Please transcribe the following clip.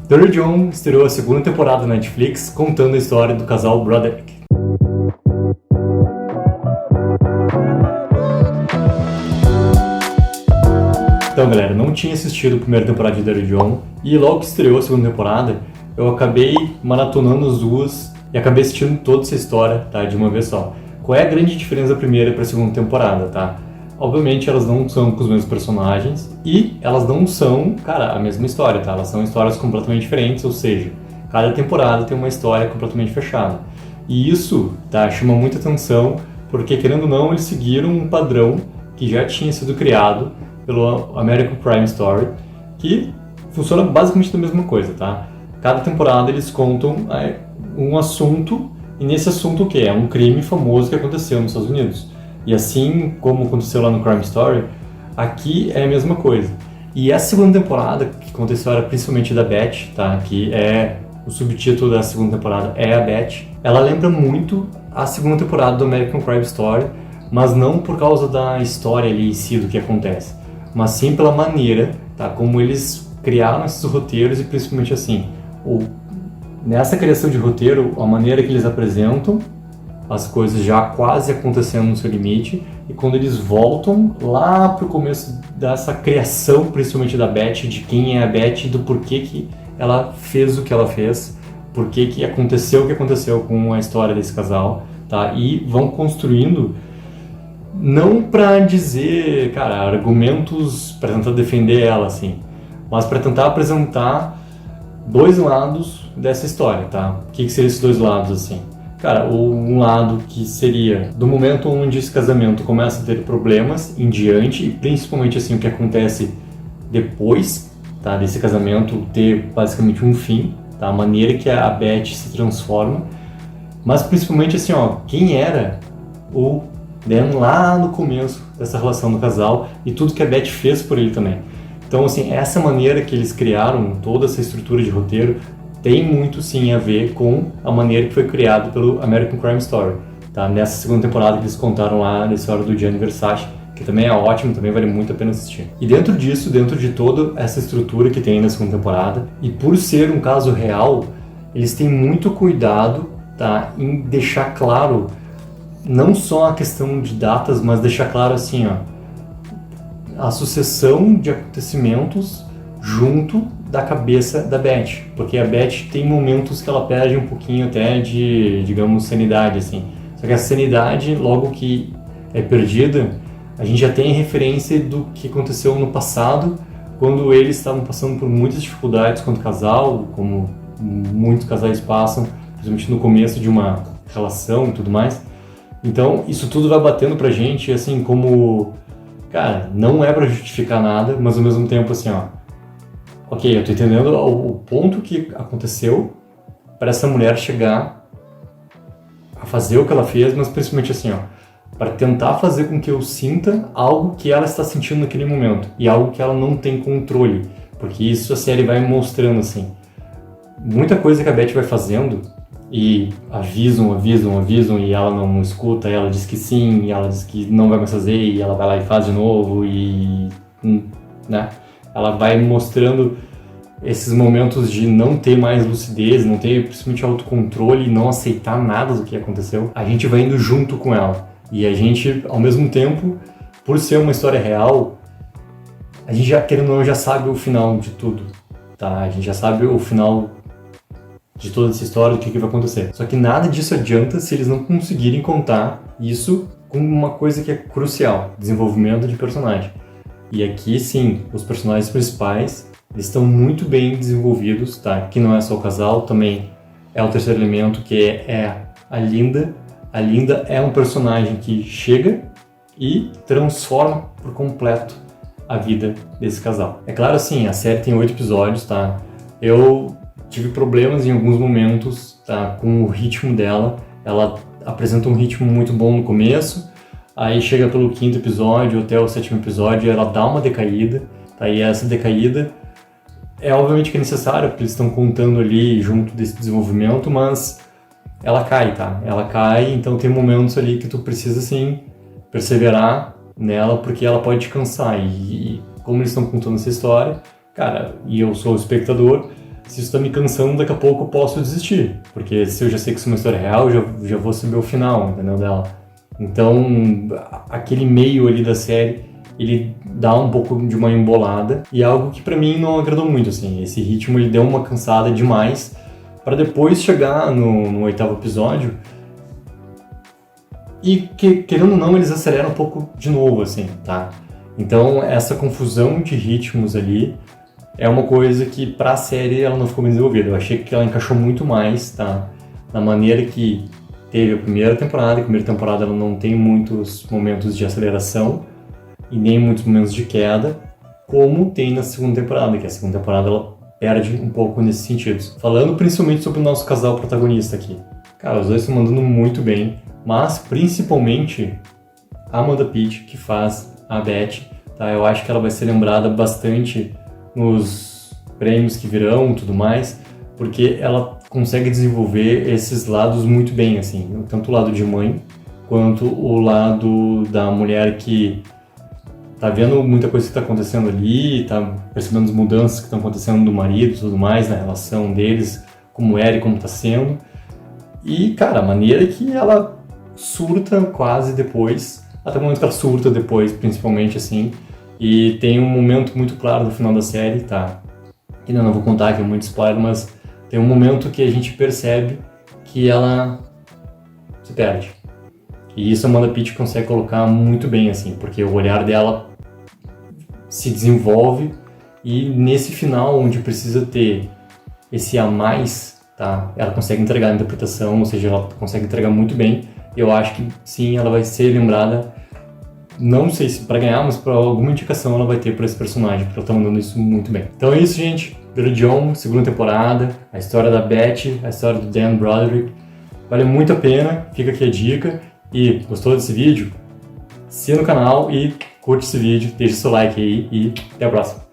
Dirty John estreou a segunda temporada na Netflix, contando a história do casal Broderick. Então, galera, não tinha assistido a primeira temporada de Dirty John, e logo que estreou a segunda temporada, eu acabei maratonando as duas e acabei assistindo toda essa história, tá, de uma vez só. Qual é a grande diferença da primeira para a segunda temporada, tá? Obviamente elas não são com os mesmos personagens e elas não são, cara, a mesma história, tá? Elas são histórias completamente diferentes, ou seja, cada temporada tem uma história completamente fechada. E isso, tá, chama muita atenção, porque querendo ou não, eles seguiram um padrão que já tinha sido criado pelo American Crime Story, que funciona basicamente da mesma coisa, tá? Cada temporada eles contam um assunto, e nesse assunto o quê? É um crime famoso que aconteceu nos Estados Unidos. E assim como aconteceu lá no Crime Story, aqui é a mesma coisa. E a segunda temporada, que conta a história principalmente da Beth, tá? Que é o subtítulo da segunda temporada, é a Beth. Ela lembra muito a segunda temporada do American Crime Story, mas não por causa da história ali em si do que acontece, mas sim pela maneira, tá? Como eles criaram esses roteiros e principalmente assim, nessa criação de roteiro, a maneira que eles apresentam as coisas já quase acontecendo no seu limite, e quando eles voltam lá pro começo dessa criação, principalmente da Beth, de quem é a Beth e do porquê que ela fez o que ela fez, porquê que aconteceu o que aconteceu com a história desse casal, tá? E vão construindo, não pra dizer, cara, argumentos pra tentar defender ela, assim, mas pra tentar apresentar dois lados dessa história, tá? O que seriam esses dois lados, assim? Cara, um lado que seria do momento onde esse casamento começa a ter problemas em diante, e principalmente assim o que acontece depois, tá, desse casamento ter basicamente um fim, tá, a maneira que a Beth se transforma, mas principalmente assim, ó, quem era o Dan lá no começo dessa relação do casal e tudo que a Beth fez por ele também. Então, assim, essa maneira que eles criaram, toda essa estrutura de roteiro, tem muito sim a ver com a maneira que foi criado pelo American Crime Story, tá? Nessa segunda temporada que eles contaram lá na história do Gianni Versace, que também é ótimo, também vale muito a pena assistir. E dentro disso, dentro de toda essa estrutura que tem na segunda temporada, e por ser um caso real, eles têm muito cuidado, tá, em deixar claro não só a questão de datas, mas deixar claro assim, ó, a sucessão de acontecimentos junto da cabeça da Beth, porque a Beth tem momentos que ela perde um pouquinho até de, digamos, sanidade, assim. Só que a sanidade, logo que é perdida, a gente já tem referência do que aconteceu no passado, quando eles estavam passando por muitas dificuldades quanto casal, como muitos casais passam, principalmente no começo de uma relação e tudo mais. Então, isso tudo vai batendo pra gente, assim, como, cara, não é pra justificar nada, mas ao mesmo tempo, assim, ó, ok, eu tô entendendo o ponto que aconteceu para essa mulher chegar a fazer o que ela fez, mas principalmente assim, ó, para tentar fazer com que eu sinta algo que ela está sentindo naquele momento e algo que ela não tem controle, porque isso a série vai mostrando, assim, muita coisa que a Beth vai fazendo e avisam e ela não escuta, e ela diz que sim, e ela diz que não vai mais fazer, e ela vai lá e faz de novo, e, né, ela vai mostrando esses momentos de não ter mais lucidez, não ter principalmente autocontrole, não aceitar nada do que aconteceu. A gente vai indo junto com ela, e a gente, ao mesmo tempo, por ser uma história real, a gente já, querendo ou não, já sabe o final de tudo, tá? A gente já sabe o final de toda essa história, do que vai acontecer. Só que nada disso adianta se eles não conseguirem contar isso com uma coisa que é crucial, desenvolvimento de personagem. E aqui, sim, os personagens principais, eles estão muito bem desenvolvidos, tá? Que não é só o casal, também é o terceiro elemento, que é a Linda. A Linda é um personagem que chega e transforma por completo a vida desse casal. É claro, assim, a série tem 8 episódios, tá? Eu tive problemas em alguns momentos, tá, com o ritmo dela. Ela apresenta um ritmo muito bom no começo, aí chega pelo 5º episódio até o 7º episódio, ela dá uma decaída, tá? E essa decaída é obviamente que é necessária, porque eles estão contando ali junto desse desenvolvimento, mas ela cai, tá? Ela cai, então tem momentos ali que tu precisa, assim, perseverar nela, porque ela pode te cansar. E como eles estão contando essa história, cara, e eu sou o espectador, se isso tá me cansando, daqui a pouco eu posso desistir. Porque se eu já sei que isso é uma história real, eu já vou saber o final, entendeu, dela. Então, aquele meio ali da série, ele dá um pouco de uma embolada. E é algo que pra mim não agradou muito, assim. Esse ritmo, ele deu uma cansada demais. Pra depois chegar no 8º episódio. E, querendo ou não, eles aceleram um pouco de novo, assim, tá? Então, essa confusão de ritmos ali é uma coisa que, pra série, ela não ficou bem desenvolvida. Eu achei que ela encaixou muito mais, tá? Na maneira que teve a primeira temporada. A primeira temporada ela não tem muitos momentos de aceleração e nem muitos momentos de queda, como tem na segunda temporada, que a segunda temporada ela perde um pouco nesses sentidos. Falando principalmente sobre o nosso casal protagonista aqui. Cara, os dois estão mandando muito bem, mas principalmente a Amanda Peet, que faz a Beth, tá? Eu acho que ela vai ser lembrada bastante nos prêmios que virão e tudo mais, porque ela consegue desenvolver esses lados muito bem, assim, tanto o lado de mãe, quanto o lado da mulher que tá vendo muita coisa que tá acontecendo ali, tá percebendo as mudanças que estão acontecendo do marido e tudo mais, na relação deles, como era e como tá sendo. E, cara, a maneira que ela surta quase depois, até o momento que ela surta depois, principalmente, assim, e tem um momento muito claro no final da série, tá? Ainda não vou contar, que é muito spoiler, mas tem um momento que a gente percebe que ela se perde. E isso a Amanda Peet consegue colocar muito bem, assim, porque o olhar dela se desenvolve e nesse final, onde precisa ter esse a mais, tá? Ela consegue entregar a interpretação, ou seja, ela consegue entregar muito bem. Eu acho que sim, ela vai ser lembrada, não sei se para ganhar, mas para alguma indicação ela vai ter por esse personagem, porque ela tá mandando isso muito bem. Então é isso, gente. Little John, segunda temporada, a história da Beth, a história do Dan Broderick. Vale muito a pena, fica aqui a dica. E gostou desse vídeo? Assina no canal e curte esse vídeo, deixa seu like aí e até a próxima.